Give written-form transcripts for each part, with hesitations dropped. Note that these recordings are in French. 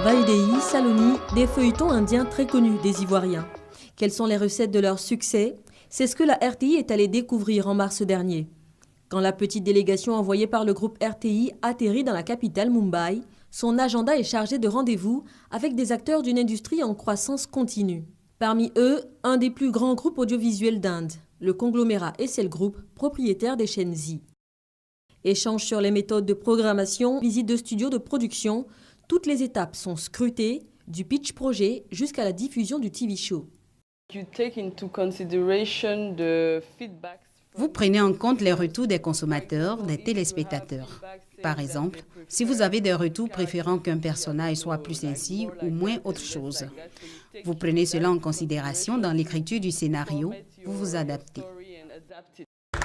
Vaidei, Saloni, des feuilletons indiens très connus des Ivoiriens. Quelles sont les recettes de leur succès? C'est ce que la RTI est allée découvrir en mars dernier. Quand la petite délégation envoyée par le groupe RTI atterrit dans la capitale Mumbai, son agenda est chargé de rendez-vous avec des acteurs d'une industrie en croissance continue. Parmi eux, un des plus grands groupes audiovisuels d'Inde, le conglomérat SL Group, propriétaire des chaînes Zee. Échange sur les méthodes de programmation, visite de studios de production, toutes les étapes sont scrutées, du pitch projet jusqu'à la diffusion du TV show. Vous prenez en compte les retours des consommateurs, des téléspectateurs. Par exemple, si vous avez des retours préférant qu'un personnage soit plus ainsi ou moins autre chose, vous prenez cela en considération dans l'écriture du scénario, vous vous adaptez.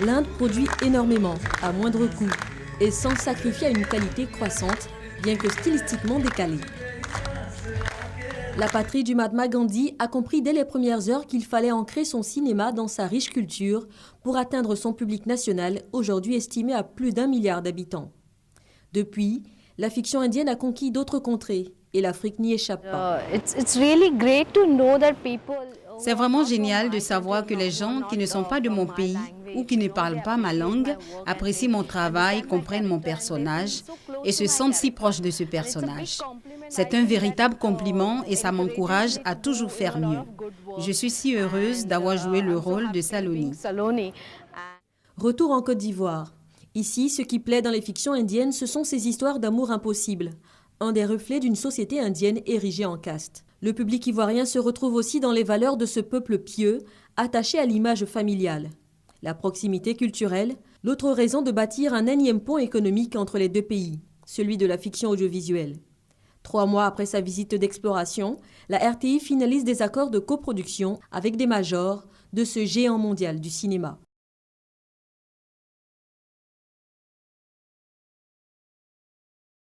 L'Inde produit énormément, à moindre coût, et sans sacrifier à une qualité croissante, bien que stylistiquement décalée. La patrie du Mahatma Gandhi a compris dès les premières heures qu'il fallait ancrer son cinéma dans sa riche culture pour atteindre son public national, aujourd'hui estimé à plus d'1 milliard d'habitants. Depuis, la fiction indienne a conquis d'autres contrées et l'Afrique n'y échappe pas. C'est vraiment génial de savoir que les gens qui ne sont pas de mon pays ou qui ne parlent pas ma langue apprécient mon travail, comprennent mon personnage et se sentent si proches de ce personnage. C'est un véritable compliment et ça m'encourage à toujours faire mieux. Je suis si heureuse d'avoir joué le rôle de Saloni. Retour en Côte d'Ivoire. Ici, ce qui plaît dans les fictions indiennes, ce sont ces histoires d'amour impossible, un des reflets d'une société indienne érigée en caste. Le public ivoirien se retrouve aussi dans les valeurs de ce peuple pieux, attaché à l'image familiale. La proximité culturelle, l'autre raison de bâtir un énième pont économique entre les deux pays, celui de la fiction audiovisuelle. 3 mois après sa visite d'exploration, la RTI finalise des accords de coproduction avec des majors de ce géant mondial du cinéma.